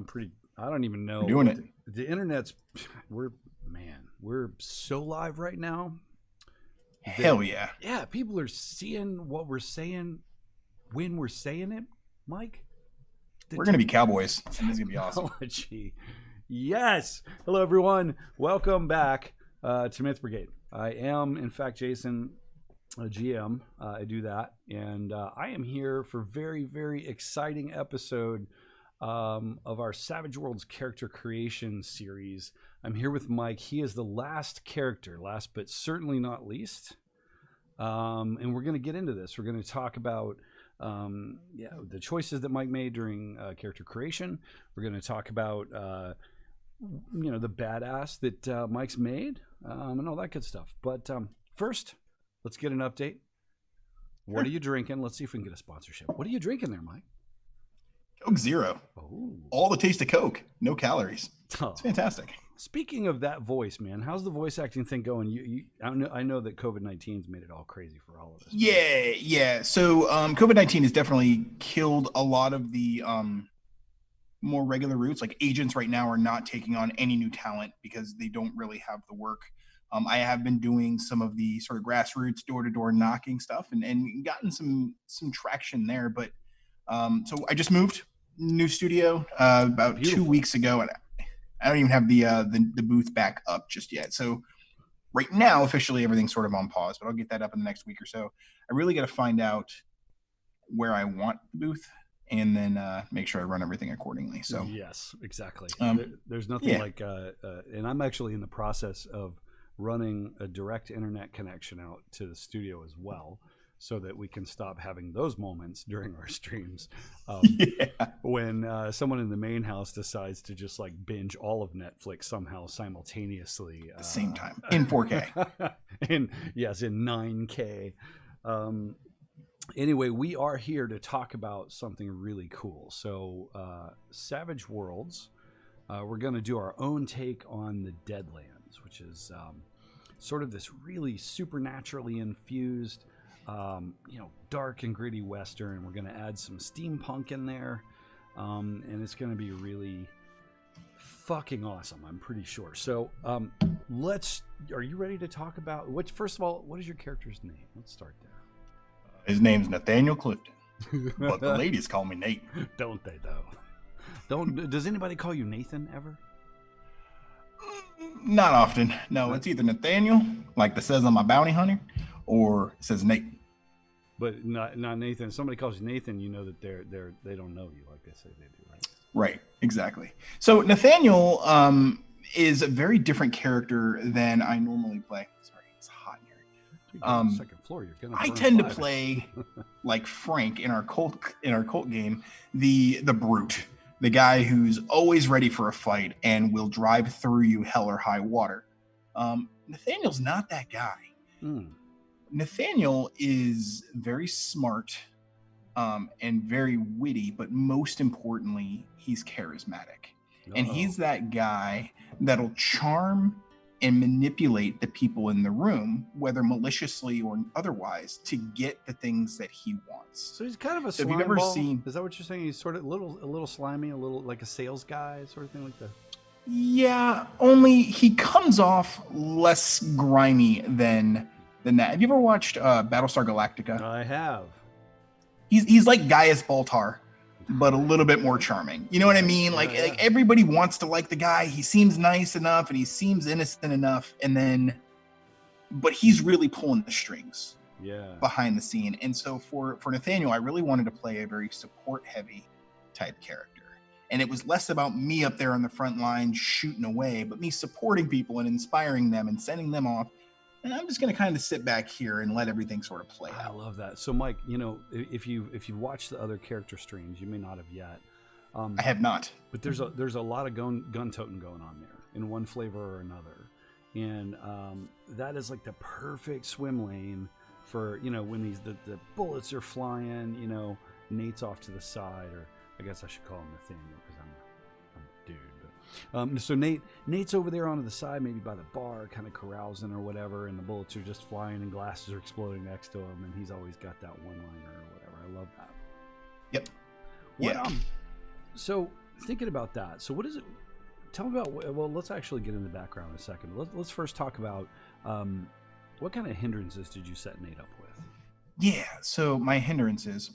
pretty. I don't even know. We're doing it. The internet's. We're so live right now. Hell yeah. Yeah, people are seeing what we're saying when we're saying it, Mike. We're going to be cowboys. And this is going to be awesome. Technology. Yes. Hello, everyone. Welcome back to Myth Brigade. I am, in fact, Jason, a GM. I do that. And I am here for a very, very exciting episode of our Savage Worlds character creation series. I'm here with Mike. He is the last character, last but certainly not least. And we're going to get into this. We're going to talk about the choices that Mike made during character creation. We're going to talk about the badass that Mike's made and all that good stuff. But first, let's get an update. What are you drinking? Let's see if we can get a sponsorship. What are you drinking there, Mike? Coke Zero. Oh. All the taste of Coke. No calories. Oh. It's fantastic. Speaking of that voice, man, how's the voice acting thing going? I know that COVID-19's made it all crazy for all of us. Yeah. So COVID-19 has definitely killed a lot of the more regular routes. Like agents right now are not taking on any new talent because they don't really have the work. I have been doing some of the sort of grassroots door-to-door knocking stuff and gotten some traction there. But so I just moved new studio about Beautiful. 2 weeks ago, and I don't even have the booth back up just yet. So right now, officially, everything's sort of on pause, but I'll get that up in the next week or so. I really got to find out where I want the booth and then make sure I run everything accordingly. So yes, exactly. There's nothing like, and I'm actually in the process of running a direct internet connection out to the studio as well, so that we can stop having those moments during our streams when someone in the main house decides to just like binge all of Netflix somehow simultaneously at the same time in 4K. in 9K. Anyway, we are here to talk about something really cool. So Savage Worlds, we're going to do our own take on the Deadlands, which is sort of this really supernaturally infused dark and gritty Western. We're going to add some steampunk in there. And it's going to be really fucking awesome, I'm pretty sure. So are you ready to talk about first of all, what is your character's name? Let's start there. His name's Nathaniel Clifton, but the ladies call me Nate. Don't they though? Does anybody call you Nathan ever? Not often. No, it's either Nathaniel, like it says on my bounty hunter, or it says Nate. But not Nathan. If somebody calls you Nathan, you know that they don't know you like they say they do, right? Right, exactly. So Nathaniel is a very different character than I normally play. Sorry, it's hot in here. Second floor, you're gonna. I tend to play like Frank in our cult game, the brute, the guy who's always ready for a fight and will drive through you hell or high water. Nathaniel's not that guy. Nathaniel is very smart and very witty, but most importantly, he's charismatic. And he's that guy that'll charm and manipulate the people in the room, whether maliciously or otherwise, to get the things that he wants. So he's kind of a slime slime have you ever ball? seen? Is that what you're saying? He's sort of a little slimy, a little like a sales guy, sort of thing like that. Yeah, only he comes off less grimy than that. Have you ever watched Battlestar Galactica? I have. He's like Gaius Baltar, but a little bit more charming. You know what I mean? Like everybody wants to like the guy. He seems nice enough and he seems innocent enough, but he's really pulling the strings behind the scene. And so for Nathaniel, I really wanted to play a very support heavy type character. And it was less about me up there on the front line shooting away, but me supporting people and inspiring them and sending them off. And I'm just going to kind of sit back here and let everything sort of play out. I love that. So, Mike, if you've watched the other character streams, you may not have yet. I have not. But there's a lot of gun toting going on there in one flavor or another, and that is like the perfect swim lane for when the bullets are flying. Nate's off to the side, or I guess I should call him Nathaniel because I'm a dude. So Nate's over there onto the side, maybe by the bar, kind of carousing or whatever, and the bullets are just flying and glasses are exploding next to him, and he's always got that one-liner or whatever. I love that. Yep. So thinking about that. So what is it? Tell me about. Well, let's actually get in the background in a second. Let's first talk about what kind of hindrances did you set Nate up with? Yeah. So my hindrances,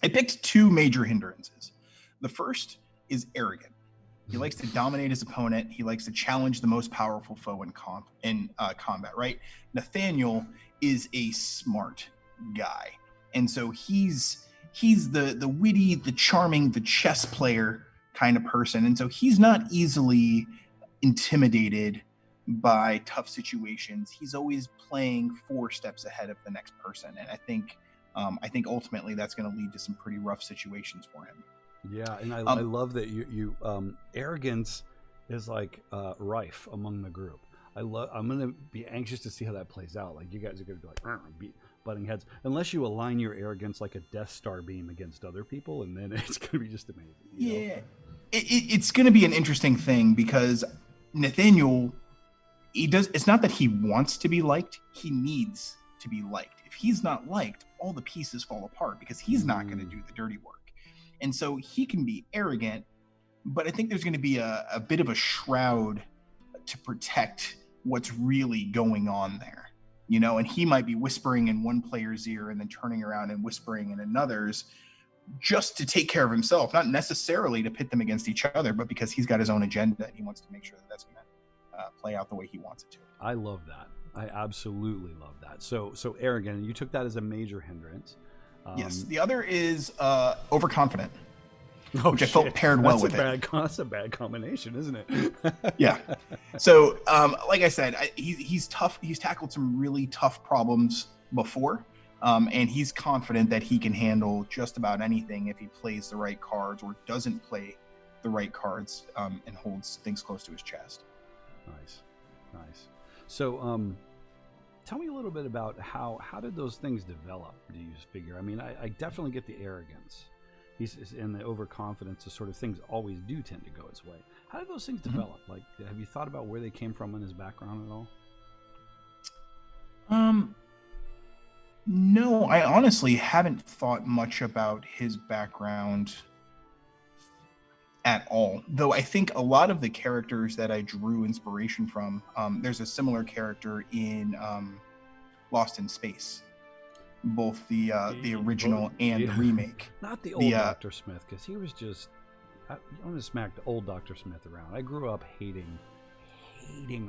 I picked two major hindrances. The first is arrogant. He likes to dominate his opponent. He likes to challenge the most powerful foe in combat, right? Nathaniel is a smart guy. And so he's the witty, the charming, the chess player kind of person. And so he's not easily intimidated by tough situations. He's always playing 4 steps ahead of the next person. And I think ultimately that's going to lead to some pretty rough situations for him. Yeah, and I love that you arrogance is like rife among the group. I'm gonna be anxious to see how that plays out. Like you guys are gonna be like butting heads, unless you align your arrogance like a Death Star beam against other people, and then it's gonna be just amazing. You know? It's gonna be an interesting thing because Nathaniel, it's not that he wants to be liked; he needs to be liked. If he's not liked, all the pieces fall apart because he's not gonna do the dirty work. And so he can be arrogant, but I think there's going to be a bit of a shroud to protect what's really going on there, you know, and he might be whispering in one player's ear and then turning around and whispering in another's just to take care of himself, not necessarily to pit them against each other, but because he's got his own agenda and he wants to make sure that that's going to play out the way he wants it to. I love that. I absolutely love that. So arrogant, you took that as a major hindrance. Yes. The other is overconfident, which I felt paired well with it. That's a bad combination, isn't it? Yeah. So, like I said, he's tough. He's tackled some really tough problems before, and he's confident that he can handle just about anything if he plays the right cards or doesn't play the right cards and holds things close to his chest. Nice. So, tell me a little bit about how did those things develop, do you figure? I mean, I definitely get the arrogance. And the overconfidence, the sort of things always do tend to go his way. How did those things develop? Like, have you thought about where they came from in his background at all? No, I honestly haven't thought much about his background at all. Though I think a lot of the characters that I drew inspiration from, there's a similar character in Lost in Space, both the original and the remake. Not the old Dr. Smith, because he was just, I'm gonna smack the old Dr. Smith around. I grew up hating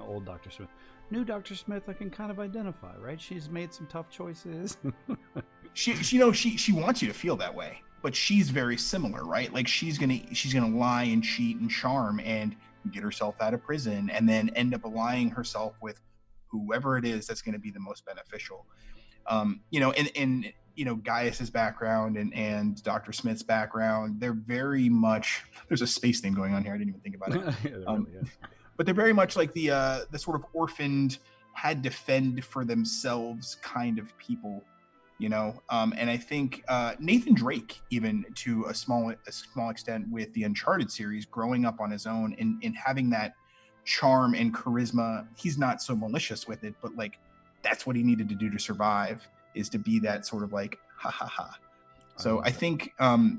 old Dr. Smith. New Dr. Smith, I can kind of identify, right? She's made some tough choices. she wants you to feel that way. But she's very similar, right? Like she's gonna lie and cheat and charm and get herself out of prison, and then end up allying herself with whoever it is that's going to be the most beneficial. You know, in you know Gaius's background and Dr. Smith's background, they're very much. There's a space thing going on here. I didn't even think about it. Yeah, there really is. But they're very much like the sort of orphaned, had to fend for themselves kind of people. You know, and I think Nathan Drake, even to a small extent with the Uncharted series, growing up on his own and having that charm and charisma, he's not so malicious with it, but like that's what he needed to do to survive, is to be that sort of like ha ha ha. So I think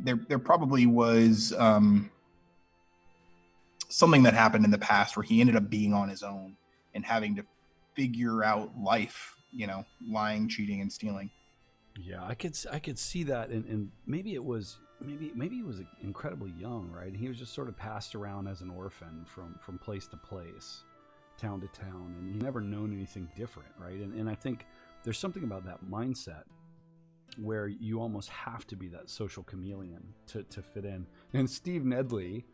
there probably was something that happened in the past where he ended up being on his own and having to figure out life, you know, lying, cheating, and stealing. Yeah, I could see that, and maybe it was maybe he was incredibly young, right? And he was just sort of passed around as an orphan from place to place, town to town, and he never known anything different, right? And I think there's something about that mindset where you almost have to be that social chameleon to fit in. And Steve Nedley's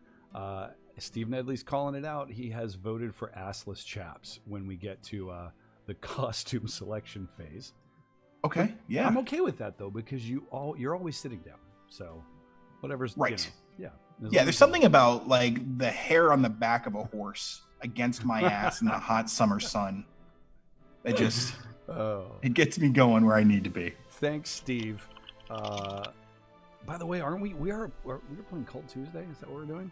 calling it out. He has voted for assless chaps when we get to the costume selection phase. Okay, yeah. I'm okay with that though, because you're always sitting down. So whatever's right. You know, yeah. There's something about like the hair on the back of a horse against my ass in the hot summer sun. It just it gets me going where I need to be. Thanks, Steve. By the way, aren't we're playing Cult Tuesday? Is that what we're doing?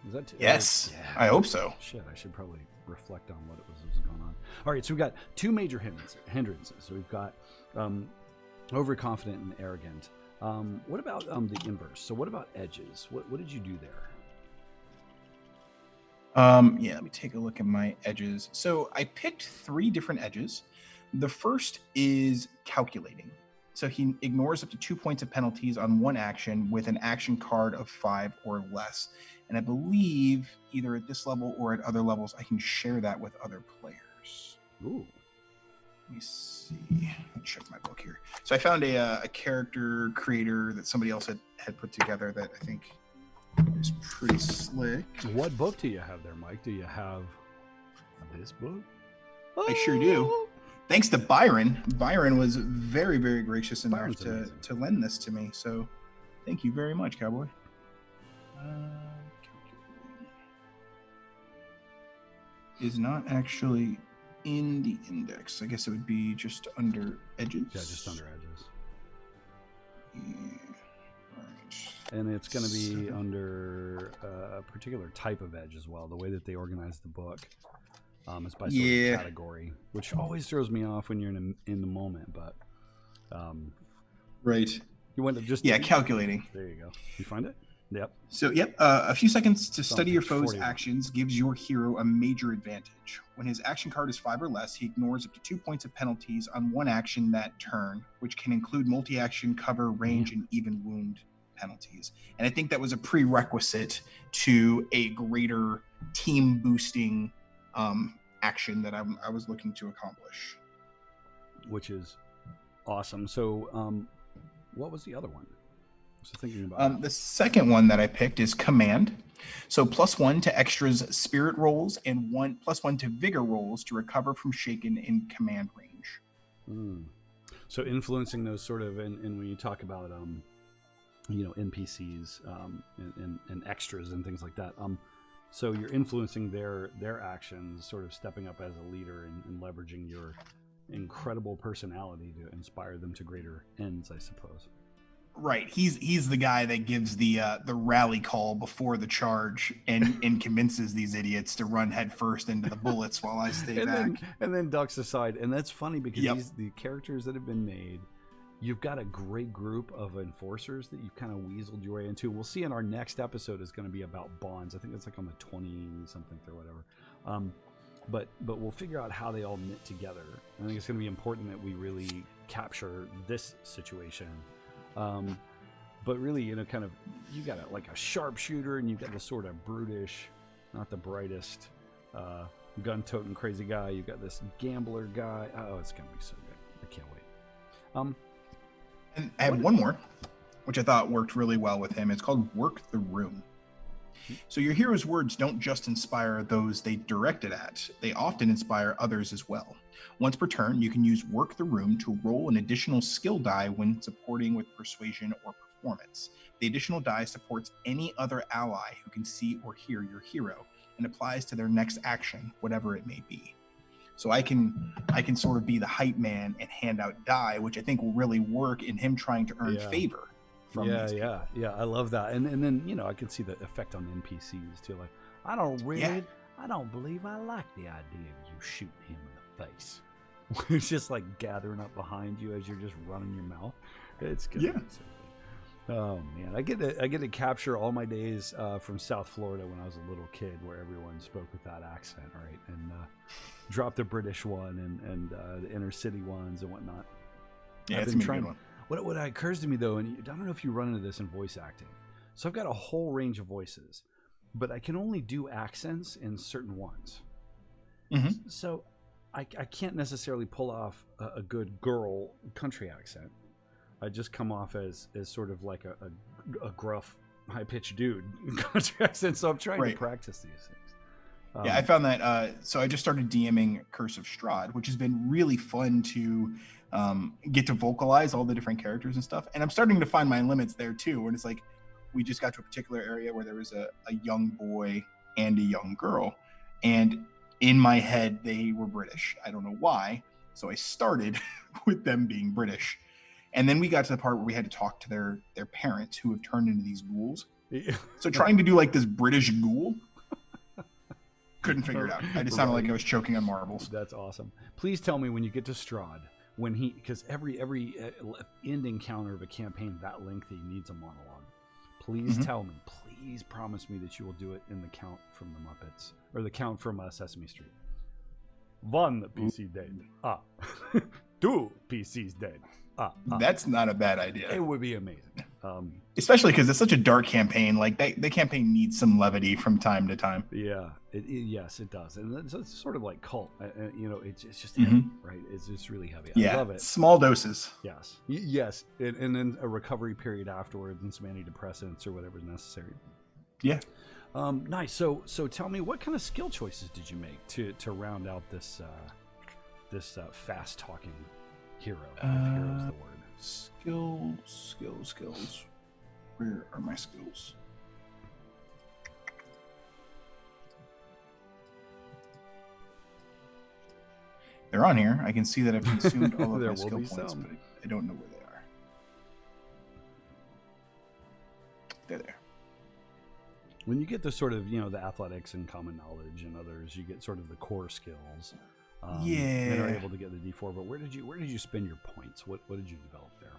Is that yes? Yeah. I hope so. Shit, I should probably reflect on what was going on. All right, so we've got two major hindrances. So we've got overconfident and arrogant. What about the inverse? So what about edges? What did you do there? Yeah, let me take a look at my edges. So I picked 3 different edges. The first is calculating. So he ignores up to 2 points of penalties on one action with an action card of 5 or less. And I believe either at this level or at other levels, I can share that with other players. Ooh. Let me see. Let me check my book here. So I found a character creator that somebody else had put together that I think is pretty slick. What book do you have there, Mike? Do you have this book? I sure do. Thanks to Byron. Byron was very, very gracious enough to lend this to me. So thank you very much, Cowboy. Is not actually in the index. I guess it would be just under edges. Yeah, just under edges. Yeah. Right. And it's going to be under a particular type of edge as well. The way that they organize the book is by sort of category, which always throws me off when you're in the moment. But right. You went to just calculating. There you go. You find it? Yep. So, a few seconds to study your foe's actions gives your hero a major advantage. When his action card is 5 or less, he ignores up to 2 points of penalties on one action that turn, which can include multi-action, cover, range, and even wound penalties. And I think that was a prerequisite to a greater team boosting action that I was looking to accomplish. Which is awesome. So, what was the other one? Thinking about the second one that I picked is command. So +1 to extras spirit rolls and +1 to vigor rolls to recover from shaken in command range. So influencing those sort of, and when you talk about NPCs and extras and things like that, so you're influencing their actions, sort of stepping up as a leader and leveraging your incredible personality to inspire them to greater ends, I suppose. Right, he's the guy that gives the rally call before the charge and convinces these idiots to run headfirst into the bullets while I stay back. And then ducks aside. And that's funny because the characters that have been made, you've got a great group of enforcers that you've kind of weaseled your way into. We'll see in our next episode is going to be about bonds. I think it's like on the 20-something or whatever. But we'll figure out how they all knit together. I think it's going to be important that we really capture this situation. But really, kind of, you got a sharpshooter, and you've got this sort of brutish, not the brightest, gun-toting crazy guy. You've got this gambler guy. Oh, it's gonna be so good! I can't wait. And I have one more, which I thought worked really well with him. It's called Work the Room. So your hero's words don't just inspire those they directed at; they often inspire others as well. Once per turn, you can use Work the Room to roll an additional skill die when supporting with persuasion or performance. The additional die supports any other ally who can see or hear your hero and applies to their next action, whatever it may be. So I can sort of be the hype man and hand out die, which I think will really work in him trying to earn favor from these people. Yeah, I love that. And then, I can see the effect on NPCs too. Like, I don't believe I like the idea of you shooting him in the face. It's just like gathering up behind you as you're just running your mouth. It's good. Yeah. Oh man, I get to capture all my days from South Florida when I was a little kid, where everyone spoke with that accent, right? And drop the British one and the inner city ones and whatnot. Yeah, it's a good one. What occurs to me though, and I don't know if you run into this in voice acting. So I've got a whole range of voices, but I can only do accents in certain ones. Mm-hmm. So I can't necessarily pull off a good girl country accent. I just come off as sort of like a gruff, high-pitched dude country accent. So I'm trying to practice these things. I found that. So I just started DMing Curse of Strahd, which has been really fun to get to vocalize all the different characters and stuff. And I'm starting to find my limits there too, where it's like we just got to a particular area where there was a young boy and a young girl, and in my head they were British. I don't know why. So I started with them being British. And then we got to the part where we had to talk to their parents who have turned into these ghouls. Yeah. So trying to do like this British ghoul, couldn't figure it out. I just sounded like I was choking on marbles. That's awesome. Please tell me when you get to Strahd, because every end encounter of a campaign that lengthy needs a monologue. Please tell me, please please promise me that you will do it in the Count from the Muppets, or the Count from Sesame Street. One PC dead. Two PCs dead. That's not a bad idea. It would be amazing. Especially because it's such a dark campaign. Like the campaign needs some levity from time to time. Yeah, yes, it does, and it's sort of like cult. It's just heavy, right? It's just really heavy. I love it. Small doses. Yes, yes, and then a recovery period afterwards, and some antidepressants or whatever's necessary. Yeah. Nice. So tell me, what kind of skill choices did you make to round out this fast talking hero? If hero is the word. Skills. Where are my skills? They're on here. I can see that I've consumed all of my skill points, but I don't know where they are. They're there. When you get the sort of, the athletics and common knowledge and others, you get sort of the core skills. And are able to get the D4. But where did you spend your points? What did you develop there?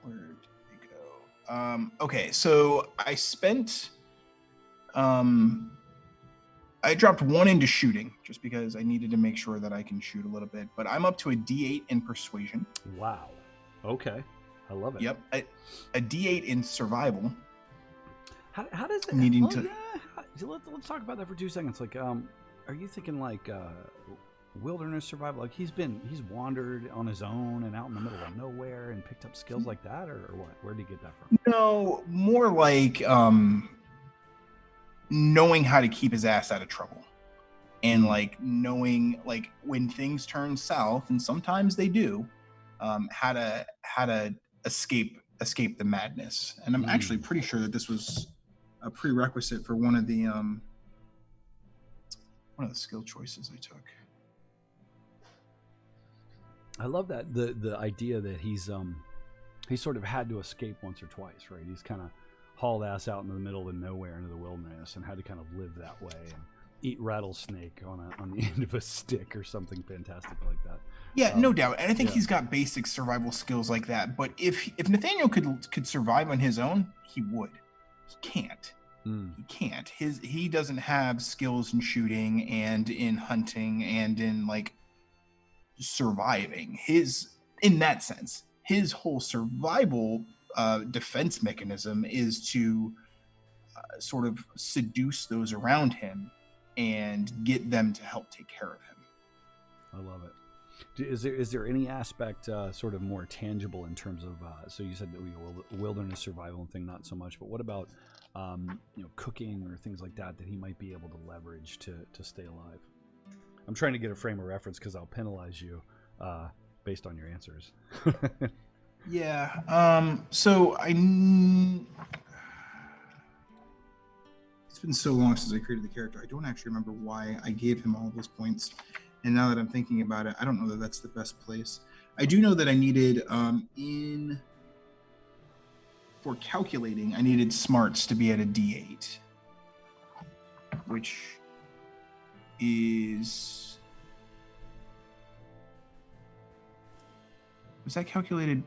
Where did they go? Okay, so I spent I dropped 1 into shooting just because I needed to make sure that I can shoot a little bit, but I'm up to a D8 in persuasion. Wow. Okay. I love it. Yep. A D8 in survival. How does it let's talk about that for 2 seconds. Like, are you thinking like wilderness survival? Like he's wandered on his own and out in the middle of nowhere and picked up skills like that, or what? Where did he get that from? No, more like knowing how to keep his ass out of trouble, and like knowing like when things turn south, and sometimes they do, how to escape the madness. And I'm actually pretty sure that this was a prerequisite for one of the skill choices I took. I love that the idea that he sort of had to escape once or twice, right? He's kind of hauled ass out in the middle of nowhere into the wilderness and had to kind of live that way and eat rattlesnake on the end of a stick or something fantastic like that. Yeah, no doubt. And I think he's got basic survival skills like that. But if Nathaniel could survive on his own, he would. He can't. He can't. He doesn't have skills in shooting and in hunting and in like surviving. In that sense, his whole survival defense mechanism is to sort of seduce those around him and get them to help take care of him. I love it. Is there any aspect sort of more tangible in terms of so you said that wilderness survival and thing not so much, but what about cooking or things like that he might be able to leverage to stay alive? I'm trying to get a frame of reference because I'll penalize you based on your answers. Yeah. So it's been so long since I created the character. I don't actually remember why I gave him all those points. And now that I'm thinking about it, I don't know that that's the best place. I do know that I needed for calculating, I needed smarts to be at a D8, which is, was that calculated?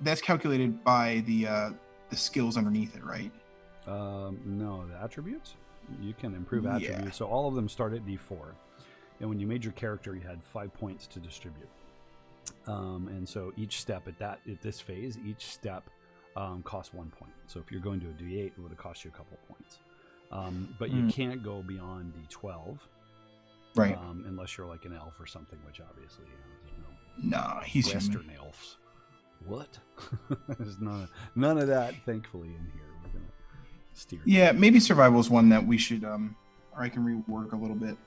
That's calculated by the skills underneath it, right? No, the attributes. You can improve attributes. So all of them start at D4, and when you made your character, you had 5 points to distribute. And so each step at this phase, each step costs 1 point. So if you're going to a D8, it would have cost you a couple points. But you can't go beyond D12, right? Unless you're like an elf or something, which obviously he's Western human. elves. What? There's none of that, thankfully, in here. We're gonna steer. Yeah, maybe survival is one that we should, or I can rework a little bit.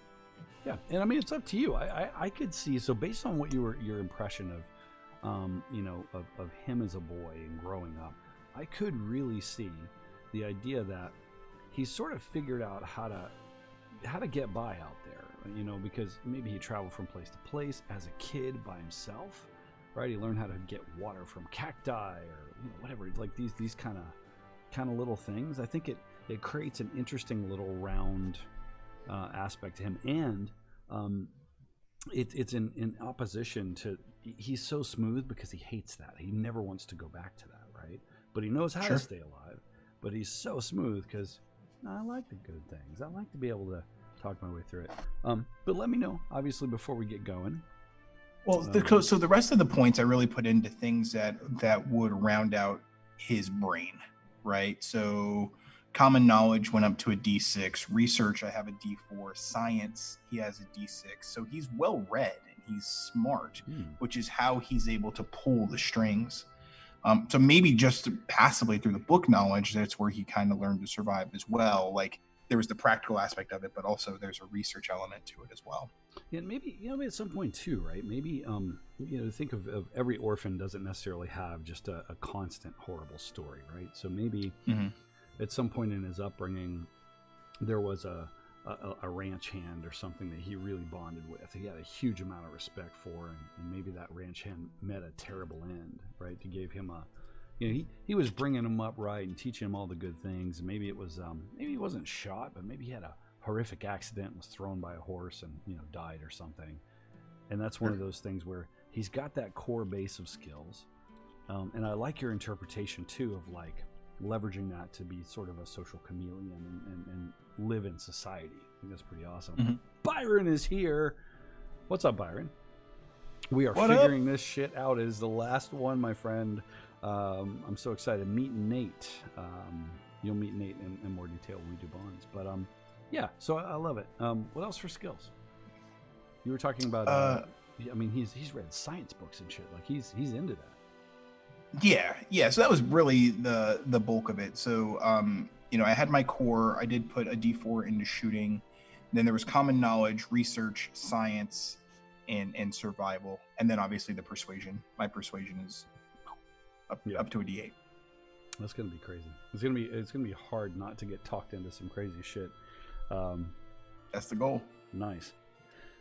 Yeah, and I mean it's up to you. I could see, so based on what your impression of him as a boy and growing up, I could really see the idea that he's sort of figured out how to get by out there, because maybe he traveled from place to place as a kid by himself, right? He learned how to get water from cacti or whatever. It's like these kind of little things. I think it creates an interesting little round aspect to him, and it's in opposition to, he's so smooth because he hates that. He never wants to go back to that, right? but he knows how Sure. to stay alive. But he's so smooth because I like the good things. I like to be able to talk my way through it. But let me know, obviously, before we get going. Well, so the rest of the points I really put into things that would round out his brain, right? So common knowledge went up to a D6. Research, I have a D4. Science, he has a D6. So he's well read and he's smart, which is how he's able to pull the strings. So maybe just passively through the book knowledge, that's where he kind of learned to survive as well. Like there was the practical aspect of it, but also there's a research element to it as well. Yeah, maybe at some point too, right? Maybe think of every orphan doesn't necessarily have just a constant horrible story, right? So maybe at some point in his upbringing, there was a ranch hand or something that he really bonded with. He had a huge amount of respect for, and maybe that ranch hand met a terrible end, right? To give him he was bringing him up right and teaching him all the good things. Maybe it was maybe he wasn't shot, but maybe he had a horrific accident, was thrown by a horse and died or something. And that's one of those things where he's got that core base of skills. And I like your interpretation too of like leveraging that to be sort of a social chameleon and live in society. I think that's pretty awesome. Byron is here. What's up, Byron? We are figuring this shit out. It is the last one, my friend. I'm so excited. Meet Nate. You'll meet Nate in more detail when we do bonds. But yeah, so I love it. What else for skills? You were talking about. I mean, he's read science books and shit. Like he's into that. Yeah. So that was really the bulk of it. So I had my core. I did put a D4 into shooting. Then there was common knowledge, research, science, and survival, and then obviously the persuasion. My persuasion is up to a D8. That's gonna be crazy. It's gonna be hard not to get talked into some crazy shit. That's the goal. Nice.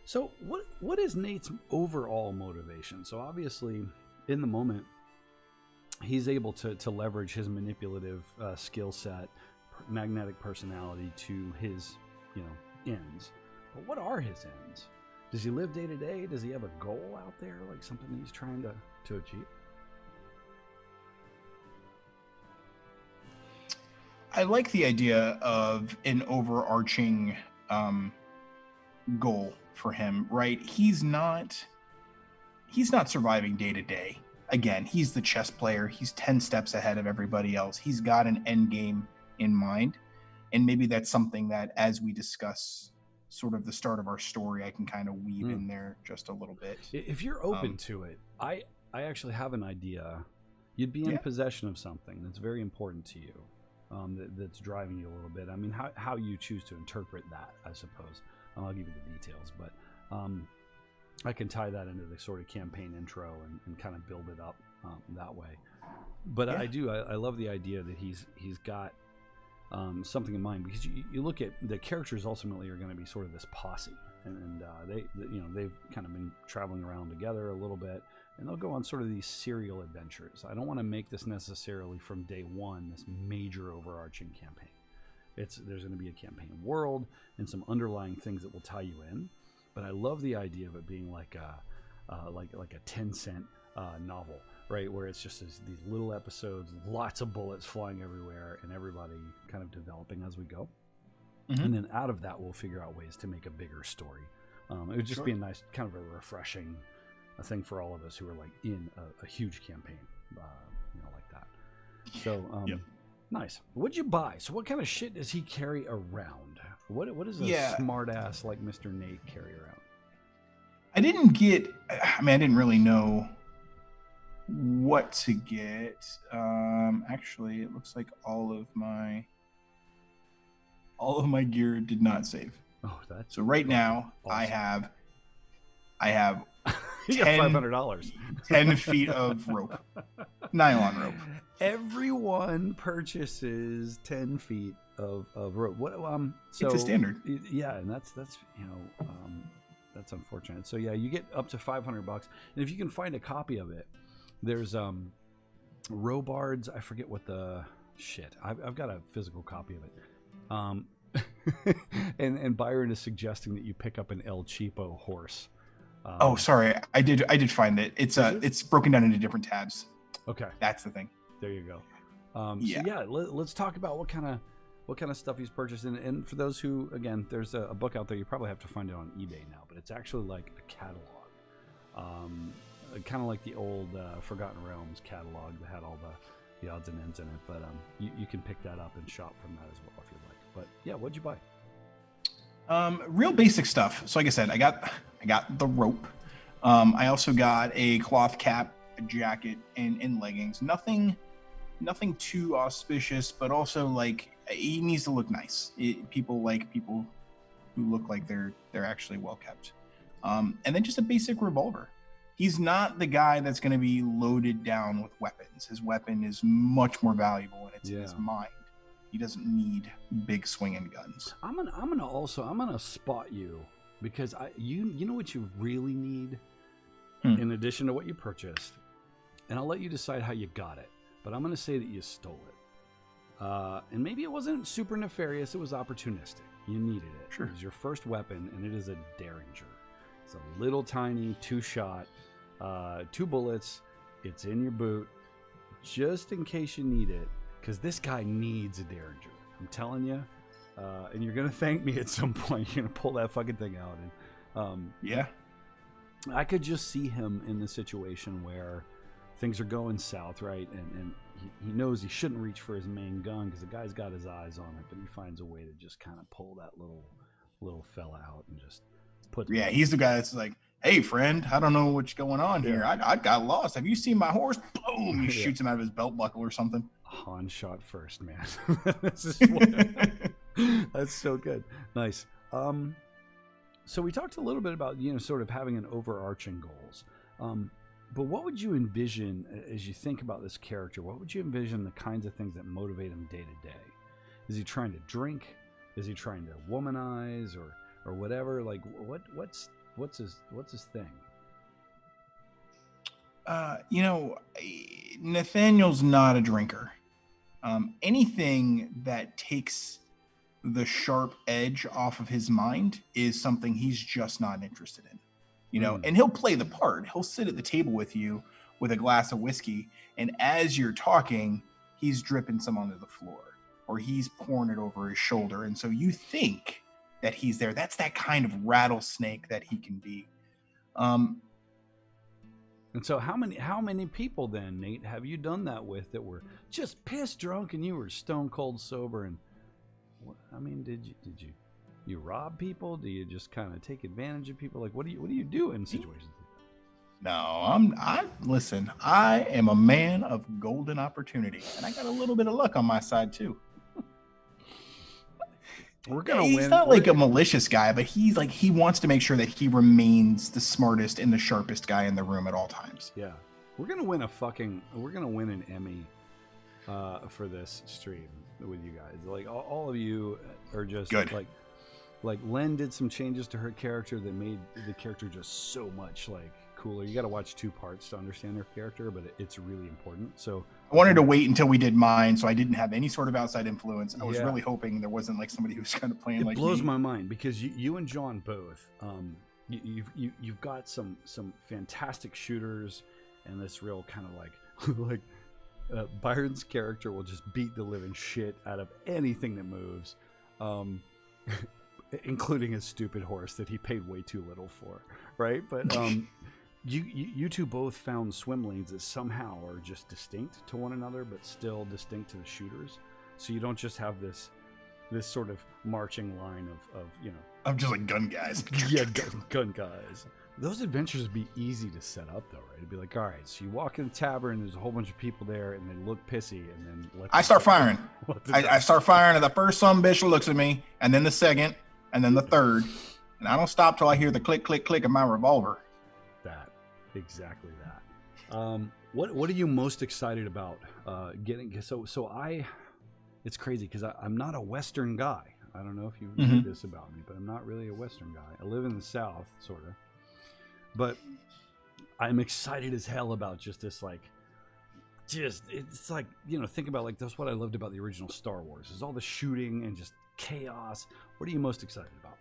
So what is Nate's overall motivation? So obviously, in the moment, he's able to leverage his manipulative skill set, magnetic personality to his ends. But what are his ends? Does he live day to day? Does he have a goal out there, like something that he's trying to achieve? I like the idea of an overarching goal for him, right? He's not surviving day to day. Again, he's the chess player. He's 10 steps ahead of everybody else. He's got an end game in mind. And maybe that's something that as we discuss sort of the start of our story, I can kind of weave in there just a little bit. If you're open to it, I actually have an idea. You'd be in possession of something that's very important to you, that's driving you a little bit. I mean, how you choose to interpret that, I suppose. I'll give you the details, but I can tie that into the sort of campaign intro and kind of build it up that way. But I love the idea that he's got something in mind, because you look at the characters ultimately are going to be sort of this posse, and they've kind of been traveling around together a little bit, and they'll go on sort of these serial adventures. I don't want to make this necessarily from day one this major overarching campaign. There's going to be a campaign world and some underlying things that will tie you in, but I love the idea of it being like a 10-cent novel, right, where it's just these little episodes, lots of bullets flying everywhere, and everybody kind of developing as we go. And then out of that, we'll figure out ways to make a bigger story. It would just be a nice, kind of a refreshing thing for all of us who are like in a huge campaign, like that. So nice. What'd you buy? So what kind of shit does he carry around? What does a smart ass like Mr. Nate carry around? I didn't really know what to get. Actually, it looks like all of my gear did not save. Oh, that's so right now awesome. I have you got $500. 10 feet of rope, nylon rope. Everyone purchases 10 feet of rope. What? So it's a standard. Yeah, and that's that's unfortunate. So yeah, you get up to $500, and if you can find a copy of it, there's Robards. I forget what the shit. I've got a physical copy of it. And Byron is suggesting that you pick up an El Cheapo horse. Sorry, I did find it. It's broken down into different tabs. Okay, that's the thing. There you go. So let's talk about what kind of stuff he's purchased. And for those who, again, there's a book out there. You probably have to find it on eBay now, but it's actually like a catalog, kind of like the old Forgotten Realms catalog that had all the odds and ends in it. But you can pick that up and shop from that as well if you'd like. But yeah, what'd you buy? Real basic stuff. So like I said, I got the rope. I also got a cloth cap, a jacket, and leggings. Nothing too auspicious, but also like he needs to look nice. People like people who look like they're actually well kept. And then just a basic revolver. He's not the guy that's going to be loaded down with weapons. His weapon is much more valuable, and it's in his mind. He doesn't need big swinging guns. I'm gonna spot you because you know what you really need in addition to what you purchased, and I'll let you decide how you got it. But I'm gonna say that you stole it, and maybe it wasn't super nefarious. It was opportunistic. You needed it. Sure. It was your first weapon, and it is a Derringer. It's a little tiny 2-shot, 2 bullets. It's in your boot, just in case you need it. Because this guy needs a Derringer. I'm telling you. And you're going to thank me at some point. You're going to pull that fucking thing out. And yeah. I could just see him in the situation where things are going south, right? And he knows he shouldn't reach for his main gun because the guy's got his eyes on it. But he finds a way to just kind of pull that little fella out and just put... Yeah, he's the guy that's like, hey, friend, I don't know what's going on here. I got lost. Have you seen my horse? Boom! He shoots him out of his belt buckle or something. Han shot first, man. That's so good. Nice. So we talked a little bit about, sort of having an overarching goals. But what would you envision as you think about this character? What would you envision the kinds of things that motivate him day to day? Is he trying to drink? Is he trying to womanize or whatever? Like what's his thing? Nathaniel's not a drinker. Anything that takes the sharp edge off of his mind is something he's just not interested in. And he'll play the part. He'll sit at the table with you with a glass of whiskey, and as you're talking, he's dripping some onto the floor, or he's pouring it over his shoulder, and so you think that he's there. That's that kind of rattlesnake that he can be. And so how many people then, Nate, have you done that with that were just piss drunk and you were stone cold sober? And did you rob people? Do you just kind of take advantage of people? Like, what do you do in situations like that? No, listen, I am a man of golden opportunity, and I got a little bit of luck on my side too. We're gonna win. He's not like a malicious guy, but he wants to make sure that he remains the smartest and the sharpest guy in the room at all times. Yeah, we're gonna win an Emmy for this stream with you guys. Like all of you are just good. Like Len did some changes to her character that made the character just so much cooler. You got to watch 2 parts to understand her character, but it's really important. So I wanted to wait until we did mine, so I didn't have any sort of outside influence. I was really hoping there wasn't somebody who's kind of playing like me. It blows my mind because you and John both, you've got some fantastic shooters, and this real kind of Byron's character will just beat the living shit out of anything that moves, including his stupid horse that he paid way too little for, right? But you two both found swim lanes that somehow are just distinct to one another, but still distinct to the shooters. So you don't just have this sort of marching line of I'm just like gun guys. Yeah, gun guys. Those adventures would be easy to set up, though, right? It'd be like, all right, so you walk in the tavern, there's a whole bunch of people there, and they look pissy, and then I start firing. I start firing at the first son bitch who looks at me, and then the second, and then the third, and I don't stop till I hear the click, click, click of my revolver. Exactly that. What are you most excited about getting? So it's crazy because I'm not a Western guy. I don't know if you know this about me, but I'm not really a Western guy. I live in the South, sort of. But I'm excited as hell about just this, it's like, think about that's what I loved about the original Star Wars is all the shooting and just chaos. What are you most excited about?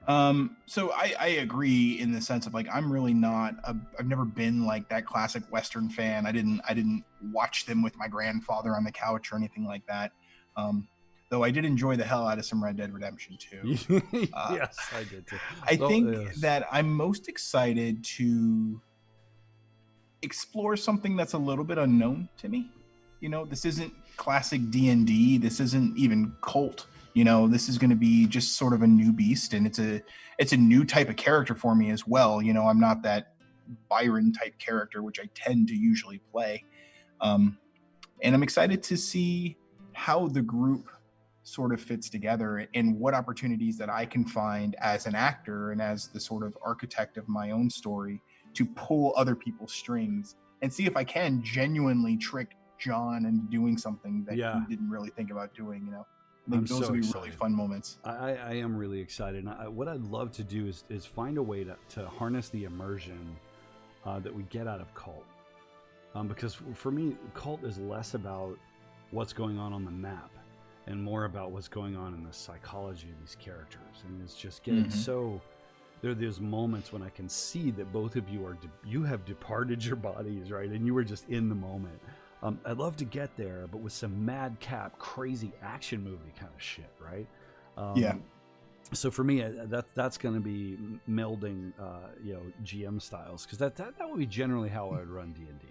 So I agree in the sense of like I'm really not I've never been like that classic Western fan. I didn't watch them with my grandfather on the couch or anything like that. Though I did enjoy the hell out of some Red Dead Redemption 2. Yes, I did too. I Well, think yes. that I'm most excited to explore something that's a little bit unknown to me. You know, this isn't classic D&D. This isn't even Cult. You know, this is going to be just sort of a new beast, and it's a new type of character for me as well. You know, I'm not that Byron type character, which I tend to usually play. And I'm excited to see how the group sort of fits together and what opportunities that I can find as an actor and as the sort of architect of my own story to pull other people's strings and see if I can genuinely trick John into doing something that Yeah. he didn't really think about doing, you know. I think I'm those so will be excited. really fun moments. I am really excited. And what I'd love to do is find a way to harness the immersion that we get out of Cult. Because for me, Cult is less about what's going on the map and more about what's going on in the psychology of these characters. And it's just getting so... There are those moments when I can see that both of you you have departed your bodies, right? And you were just in the moment. I'd love to get there, but with some madcap, crazy action movie kind of shit, right? Yeah. So for me, that's going to be melding, GM styles, because that would be generally how I would run D&D.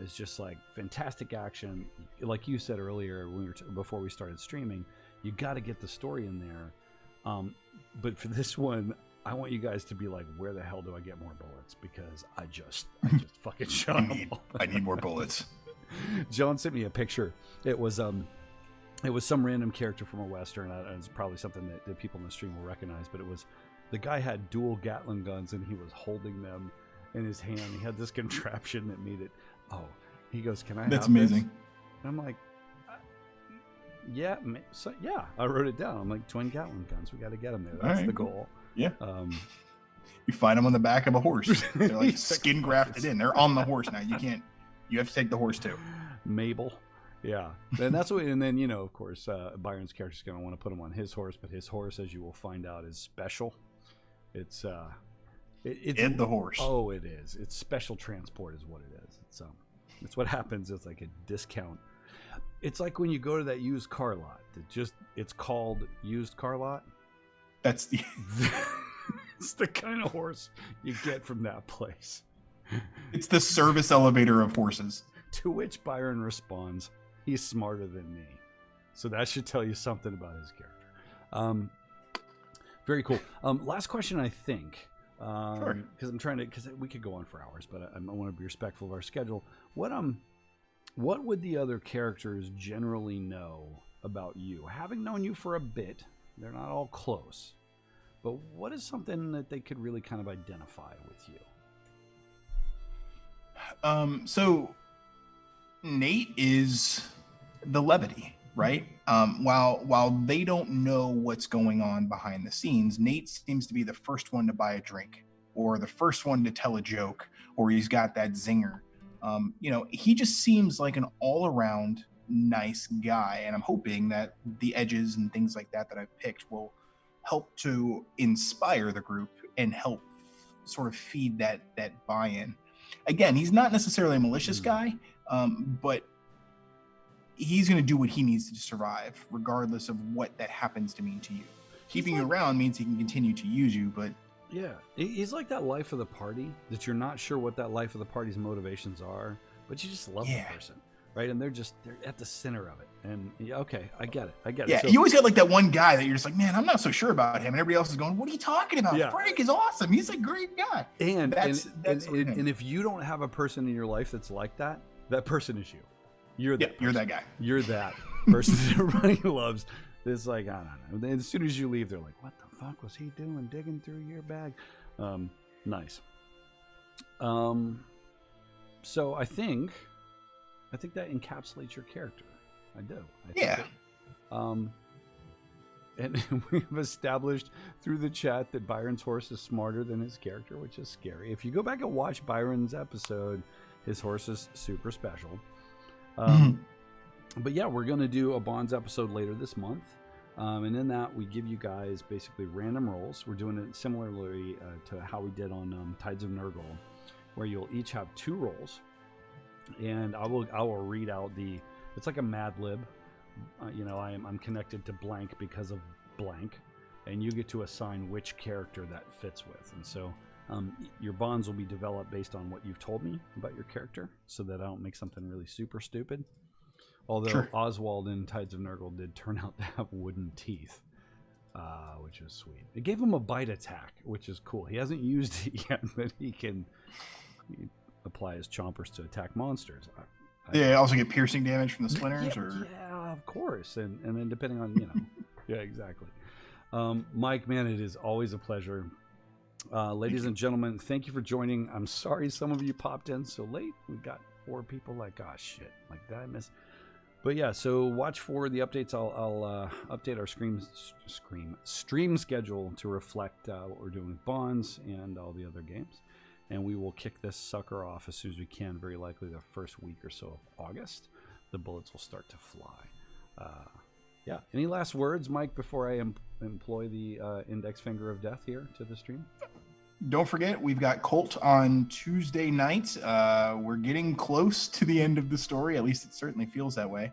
It's just like fantastic action, like you said earlier before we started streaming. You got to get the story in there. But for this one, I want you guys to be like, where the hell do I get more bullets? Because I just fucking shot them all. I need more bullets. John sent me a picture. It was some random character from a Western. It's probably something that people in the stream will recognize, but it was the guy had dual Gatling guns and he was holding them in his hand. He had this contraption that made it. Oh, he goes, "Can I That's have this?" amazing. And I'm like, yeah, so yeah, I wrote it down. I'm like, twin Gatling guns. We got to get them there. That's right, the cool. goal. Yeah. You find them on the back of a horse. They're like It's like skin grafted in. They're on the horse now. You have to take the horse too. Mabel. Yeah. And that's what, and then, of course, Byron's character is going to want to put him on his horse, but his horse, as you will find out, is special. It's Ed the horse. Oh, it is. It's special transport is what it is. It's what happens. It's like a discount. It's like when you go to that used car lot. It's called used car lot. That's the It's the kind of horse you get from that place. it's the service elevator of horses. To which Byron responds, "He's smarter than me." So that should tell you something about his character. Very cool. Last question, I think. Sure. Because we could go on for hours, but I want to be respectful of our schedule. What would the other characters generally know about you? Having known you for a bit, they're not all close. But what is something that they could really kind of identify with you? So Nate is the levity, right? While they don't know what's going on behind the scenes, Nate seems to be the first one to buy a drink or the first one to tell a joke, or he's got that zinger. He just seems like an all-around nice guy, and I'm hoping that the edges and things like that I've picked will help to inspire the group and help sort of feed that buy-in. Again, he's not necessarily a malicious guy, but he's going to do what he needs to survive, regardless of what that happens to mean to you. Keeping you around means he can continue to use you, but yeah, he's like that life of the party that you're not sure what that life of the party's motivations are, but you just love the person, right? And they're at the center of it. And okay, I get it. Yeah, So, you always got like that one guy that you're just like, man, I'm not so sure about him, and everybody else is going, what are you talking about? Yeah. Frank is awesome. He's a great guy. and That's and if you don't have a person in your life that's like that, that person is you. You're that. You're that guy. You're that person that everybody loves. It's like, I don't know. And as soon as you leave, they're like, what the fuck was he doing digging through your bag? Nice. So I think that encapsulates your character. I do. And we've established through the chat that Byron's horse is smarter than his character, which is scary. If you go back and watch Byron's episode, his horse is super special. But yeah, we're going to do a Bonds episode later this month. And in that, we give you guys basically random rolls. We're doing it similarly to how we did on Tides of Nurgle, where you'll each have 2 rolls, and I will read out it's like a Mad Lib. I'm connected to blank because of blank, and you get to assign which character that fits with. And so your bonds will be developed based on what you've told me about your character, so that I don't make something really super stupid. Although Sure. Oswald in Tides of Nurgle did turn out to have wooden teeth, which is sweet. It gave him a bite attack, which is cool. He hasn't used it yet, but he can apply his chompers to attack monsters. Yeah, also get piercing damage from the splinters, Yeah, of course. And then depending on, yeah, exactly. Mike, man, it is always a pleasure. Ladies and gentlemen, thank you for joining. I'm sorry some of you popped in so late. We got 4 people like, oh, shit, like that I missed. But yeah, so watch for the updates. I'll update our stream schedule to reflect what we're doing with Bonds and all the other games. And we will kick this sucker off as soon as we can, very likely the first week or so of August. The bullets will start to fly. Yeah. Any last words, Mike, before I employ the index finger of death here to the stream? Don't forget, we've got Colt on Tuesday night. We're getting close to the end of the story. At least it certainly feels that way.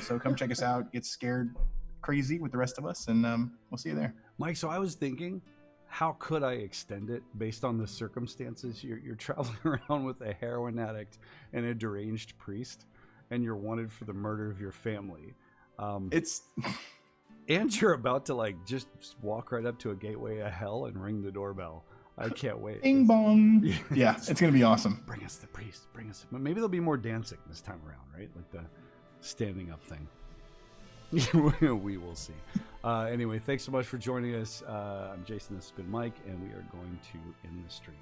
So come check us out. Get scared crazy with the rest of us, and we'll see you there. Mike, so I was thinking, how could I extend it based on the circumstances? You're traveling around with a heroin addict and a deranged priest, and you're wanted for the murder of your family. It's... And you're about to just walk right up to a gateway of hell and ring the doorbell. I can't wait. Bing bong. Yeah, it's going to be awesome. Bring us the priest. Bring us. Maybe there'll be more dancing this time around, right? Like the standing up thing. We will see. Anyway, thanks so much for joining us. I'm Jason. This has been Mike, and we are going to end the stream.